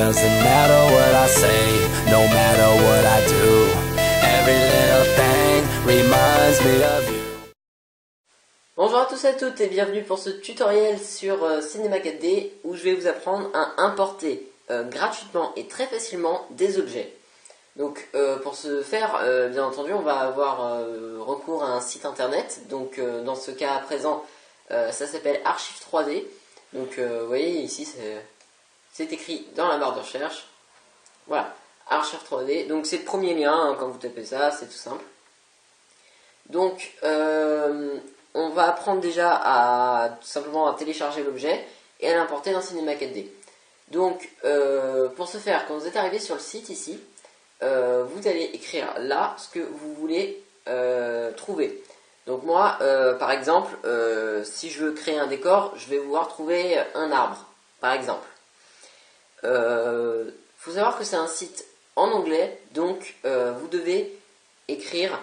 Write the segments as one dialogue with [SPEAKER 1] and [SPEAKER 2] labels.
[SPEAKER 1] doesn't matter what I say, no matter what I do. Every little thing reminds me of you.
[SPEAKER 2] Bonjour à tous et à toutes et bienvenue pour ce tutoriel sur Cinema 4D où je vais vous apprendre à importer gratuitement et très facilement des objets. Donc pour ce faire, bien entendu, on va avoir recours à un site internet. Donc dans ce cas à présent, ça s'appelle Archive 3D. Donc vous voyez ici, c'est écrit dans la barre de recherche. Voilà, Archive 3D. Donc c'est le premier lien, hein, quand vous tapez ça, c'est tout simple. Donc on va apprendre déjà à tout simplement à télécharger l'objet et à l'importer dans Cinema 4D. Donc pour ce faire, quand vous êtes arrivé sur le site ici, vous allez écrire là ce que vous voulez trouver. Donc moi, par exemple, si je veux créer un décor, je vais vouloir trouver un arbre, par exemple. Faut savoir que c'est un site en anglais, donc vous devez écrire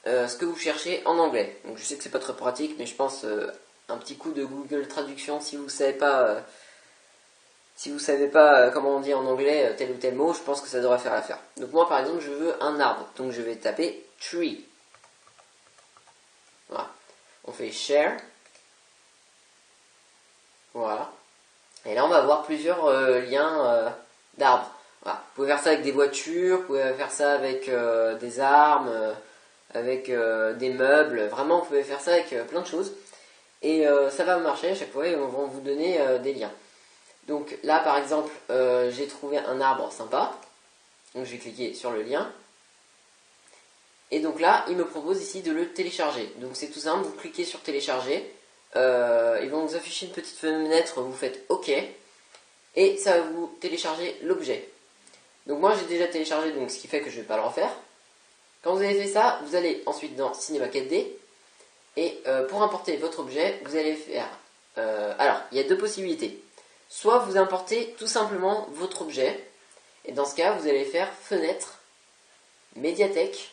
[SPEAKER 2] ce que vous cherchez en anglais. Donc je sais que c'est pas très pratique, mais je pense un petit coup de Google Traduction si vous savez pas comment on dit en anglais tel ou tel mot, je pense que ça devrait faire l'affaire. Donc moi par exemple je veux un arbre, donc je vais taper tree. Voilà. On fait share. Voilà. Et là on va avoir plusieurs liens d'arbres. Voilà. Vous pouvez faire ça avec des voitures, vous pouvez faire ça avec des armes, avec des meubles. Vraiment vous pouvez faire ça avec plein de choses. Et ça va marcher à chaque fois et on va vous donner des liens. Donc là par exemple j'ai trouvé un arbre sympa, donc je vais cliquer sur le lien et donc là il me propose ici de le télécharger. Donc c'est tout simple, vous cliquez sur télécharger, ils vont vous afficher une petite fenêtre, vous faites OK et ça va vous télécharger l'objet. Donc moi j'ai déjà téléchargé, donc ce qui fait que je ne vais pas le refaire. Quand vous avez fait ça, vous allez ensuite dans Cinema 4D et pour importer votre objet vous allez faire alors il y a deux possibilités. Soit vous importez tout simplement votre objet, et dans ce cas, vous allez faire fenêtre, médiathèque,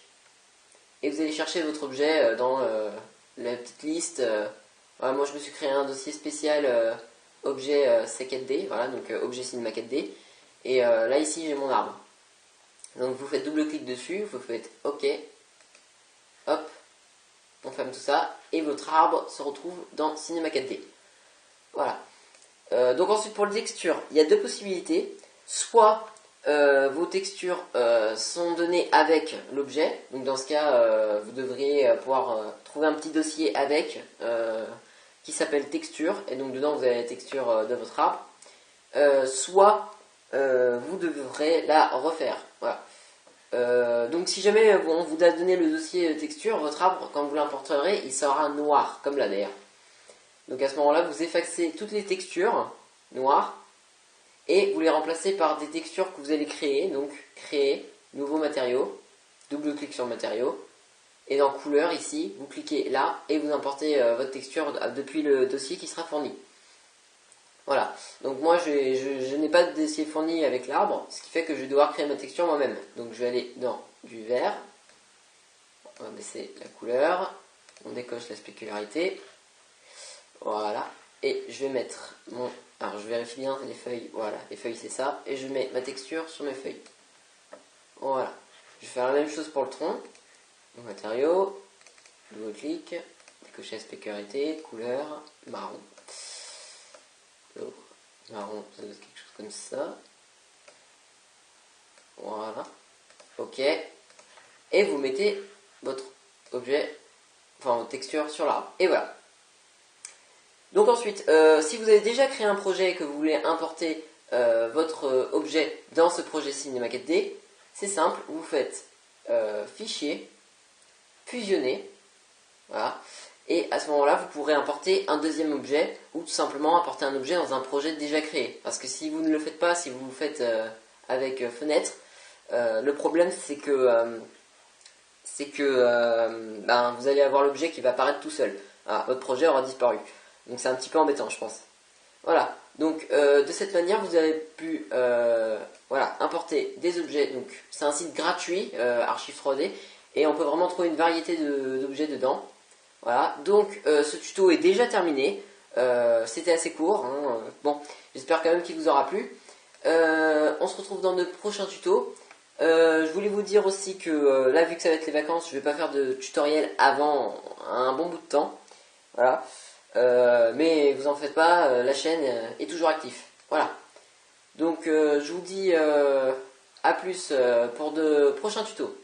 [SPEAKER 2] et vous allez chercher votre objet dans la petite liste. Voilà, moi je me suis créé un dossier spécial objet C4D, voilà, donc objet Cinema 4D, et là ici j'ai mon arbre. Donc vous faites double-clic dessus, vous faites OK, hop, on ferme tout ça, et votre arbre se retrouve dans Cinema 4D. Voilà. Donc ensuite pour les textures, il y a deux possibilités. Soit vos textures sont données avec l'objet. Donc dans ce cas, vous devriez pouvoir trouver un petit dossier avec qui s'appelle texture. Et donc dedans vous avez la texture de votre arbre. Soit vous devrez la refaire. Voilà. Donc si jamais on vous a donné le dossier texture, votre arbre, quand vous l'importerez, il sera noir, comme là d'ailleurs. Donc à ce moment-là, vous effacez toutes les textures noires et vous les remplacez par des textures que vous allez créer. Donc créer, nouveau matériau, double-clic sur le matériau. Et dans couleur ici, vous cliquez là et vous importez votre texture depuis le dossier qui sera fourni. Voilà. Donc moi, je n'ai pas de dossier fourni avec l'arbre, ce qui fait que je vais devoir créer ma texture moi-même. Donc je vais aller dans du vert. On va baisser la couleur. On décoche la spécularité. Voilà, et je vais mettre mon... Alors je vérifie bien les feuilles, voilà, les feuilles c'est ça, et je mets ma texture sur mes feuilles. Voilà, je vais faire la même chose pour le tronc. Donc matériau, double clic, décocher la spécularité, couleur, marron. Marron, ça doit être quelque chose comme ça. Voilà, ok. Et vous mettez votre objet, enfin votre texture sur l'arbre, et voilà. Donc ensuite, si vous avez déjà créé un projet et que vous voulez importer votre objet dans ce projet Cinema 4D, c'est simple, vous faites fichier, fusionner, voilà, et à ce moment-là, vous pourrez importer un deuxième objet ou tout simplement importer un objet dans un projet déjà créé. Parce que si vous ne le faites pas, si vous le faites avec fenêtre, le problème c'est que vous allez avoir l'objet qui va apparaître tout seul. Voilà, votre projet aura disparu. Donc c'est un petit peu embêtant, je pense. Voilà. Donc de cette manière, vous avez pu voilà, importer des objets. Donc c'est un site gratuit, Archive 3D, et on peut vraiment trouver une variété d'objets dedans. Voilà. Donc ce tuto est déjà terminé. C'était assez court. Hein. Bon, j'espère quand même qu'il vous aura plu. On se retrouve dans de prochains tutos. Je voulais vous dire aussi que là, vu que ça va être les vacances, je vais pas faire de tutoriel avant un bon bout de temps. Voilà. Mais vous en faites pas, la chaîne est toujours active. Voilà. Donc je vous dis à plus pour de prochains tutos.